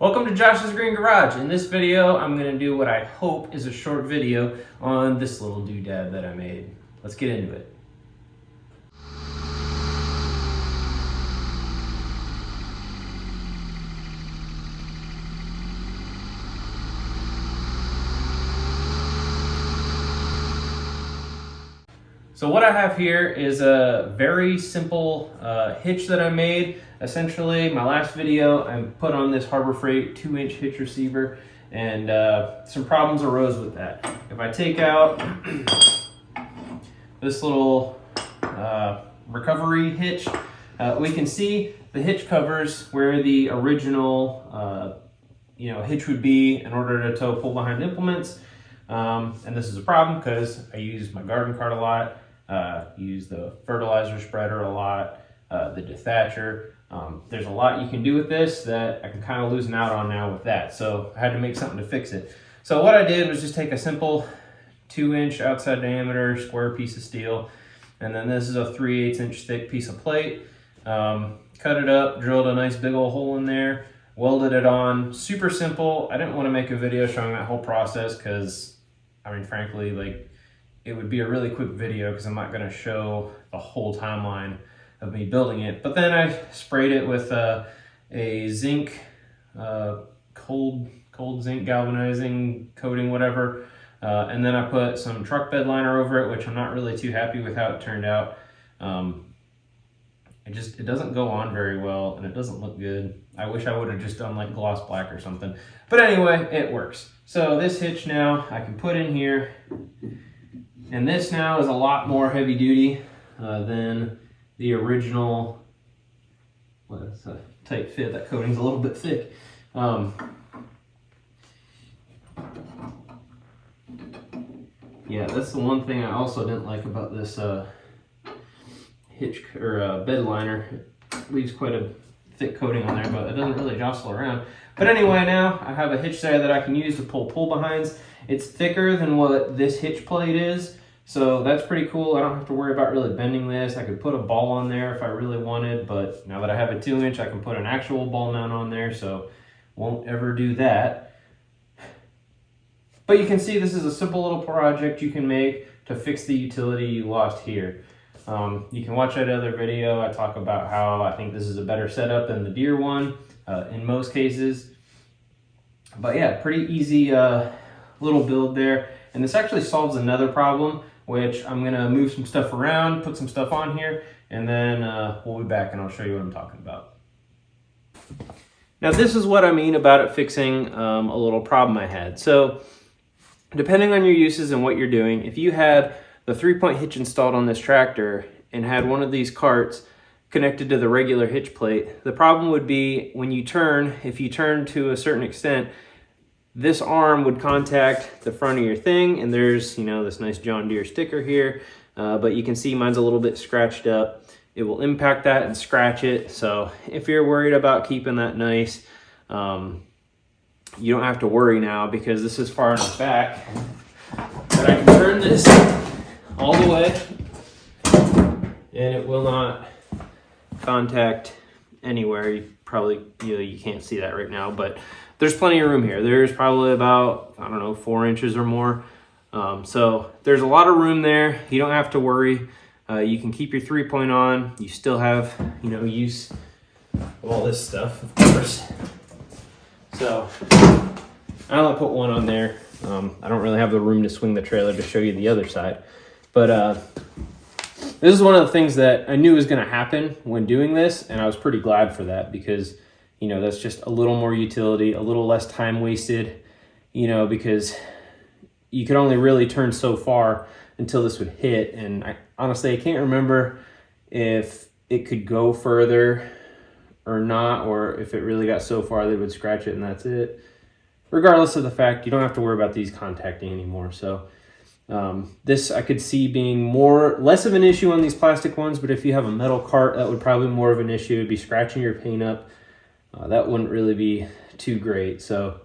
Welcome to Josh's Green Garage. In this video, I'm going to do what I hope is a short video on this little doodad that I made. Let's get into it. So what I have here is a very simple hitch that I made. Essentially, my last video, I put on this Harbor Freight 2-inch hitch receiver, and some problems arose with that. If I take out this little recovery hitch, we can see the hitch covers where the original hitch would be in order to tow pull behind implements. And this is a problem because I use my garden cart a lot, use the fertilizer spreader a lot, the dethatcher. There's a lot you can do with this that I can kind of loosen out on now with that. So I had to make something to fix it. So what I did was just take a simple 2-inch outside diameter square piece of steel. And then this is a 3/8 inch thick piece of plate. Cut it up, drilled a nice big old hole in there, welded it on. Super simple. I didn't want to make a video showing that whole process because, I mean, frankly, like, it would be a really quick video because I'm not going to show the whole timeline of me building it. But then I sprayed it with a zinc, cold zinc galvanizing coating, whatever. And then I put some truck bed liner over it, which I'm not really too happy with how it turned out. It doesn't go on very well and it doesn't look good. I wish I would have just done like gloss black or something. But anyway, it works. So this hitch now I can put in here. And this now is a lot more heavy duty than the original. Well, it's a tight fit. That coating's a little bit thick. Yeah, that's the one thing I also didn't like about this hitch or bed liner. It leaves quite a thick coating on there, but it doesn't really jostle around. But anyway, now I have a hitch there that I can use to pull behinds. It's thicker than what this hitch plate is, so that's pretty cool. I don't have to worry about really bending this. I could put a ball on there if I really wanted, but now that I have a 2-inch, I can put an actual ball mount on there, so won't ever do that. But you can see this is a simple little project you can make to fix the utility you lost here. You can watch that other video. I talk about how I think this is a better setup than the Deere one in most cases. But yeah, pretty easy little build there. And this actually solves another problem, which I'm gonna move some stuff around, put some stuff on here, and then we'll be back and I'll show you what I'm talking about. Now this is what I mean about it fixing a little problem I had. So depending on your uses and what you're doing, if you had the 3-point hitch installed on this tractor and had one of these carts connected to the regular hitch plate, the problem would be when you turn, if you turn to a certain extent, this arm would contact the front of your thing, and there's, this nice John Deere sticker here, but you can see mine's a little bit scratched up. It will impact that and scratch it. So if you're worried about keeping that nice, you don't have to worry now because this is far enough back that I can turn this all the way and it will not contact anywhere. You can't see that right now, but there's plenty of room here. There's probably about, 4 inches or more. So there's a lot of room there. You don't have to worry. You can keep your 3-point on. You still have, use of all this stuff, of course. So I only put one on there. I don't really have the room to swing the trailer to show you the other side. But this is one of the things that I knew was going to happen when doing this, and I was pretty glad for that because, that's just a little more utility, a little less time wasted, because you could only really turn so far until this would hit. And I can't remember if it could go further or not, or if it really got so far they would scratch it and that's it. Regardless of the fact, you don't have to worry about these contacting anymore. So this I could see being less of an issue on these plastic ones, but if you have a metal cart, that would probably be more of an issue. It'd be scratching your paint up. That wouldn't really be too great. So,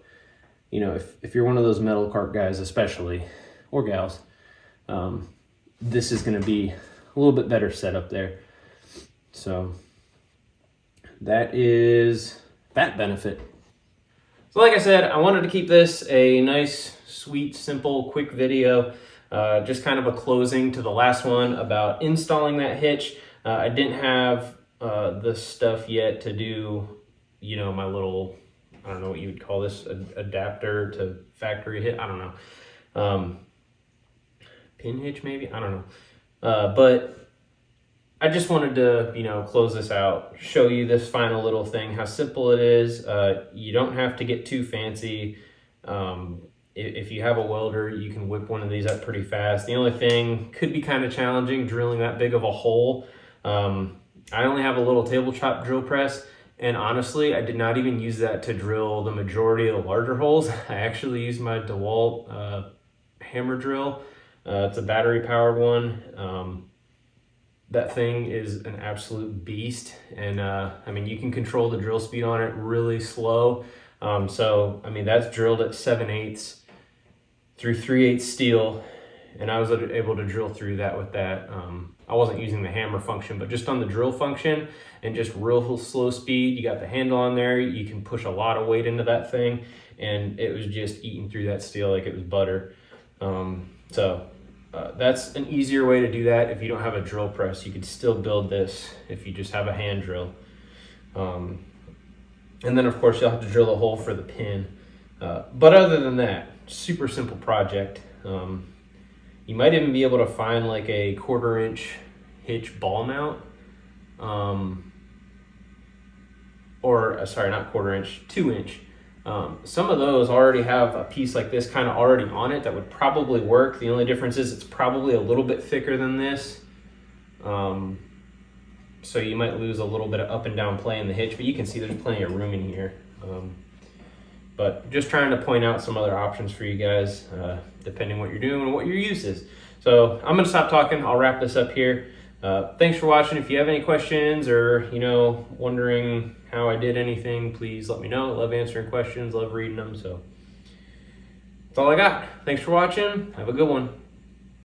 if you're one of those metal cart guys, especially, or gals, this is going to be a little bit better setup there. So that is that benefit. So like I said, I wanted to keep this a nice, sweet, simple, quick video. Just kind of a closing to the last one about installing that hitch. I didn't have the stuff yet to do, you know, my little, I don't know what you would call this, adapter to factory hitch. I don't know. Pin hitch maybe? I don't know. But I just wanted to, you know, close this out, show you this final little thing, how simple it is. You don't have to get too fancy. If you have a welder, you can whip one of these up pretty fast. The only thing could be kind of challenging, drilling that big of a hole. I only have a little tabletop drill press, and honestly, I did not even use that to drill the majority of the larger holes. I actually used my DeWalt hammer drill. It's a battery powered one. That thing is an absolute beast, and I mean, you can control the drill speed on it really slow. So I mean, that's drilled at 7/8 through 3/8 steel, and I was able to drill through that with that. I wasn't using the hammer function, but just on the drill function and just real slow speed. You got the handle on there, you can push a lot of weight into that thing, and it was just eating through that steel like it was butter. That's an easier way to do that. If you don't have a drill press, you could still build this if you just have a hand drill. And then of course you'll have to drill a hole for the pin. But other than that, super simple project. You might even be able to find like a 1/4 inch hitch ball mount. Sorry, not 1/4 inch, 2 inch. Some of those already have a piece like this kind of already on it that would probably work. The only difference is it's probably a little bit thicker than this. So you might lose a little bit of up and down play in the hitch, but you can see there's plenty of room in here. But just trying to point out some other options for you guys, depending what you're doing and what your use is. So I'm gonna stop talking, I'll wrap this up here. Thanks for watching. If you have any questions or, you know, wondering how I did anything, please let me know. I love answering questions, love reading them. So that's all I got. Thanks for watching. Have a good one.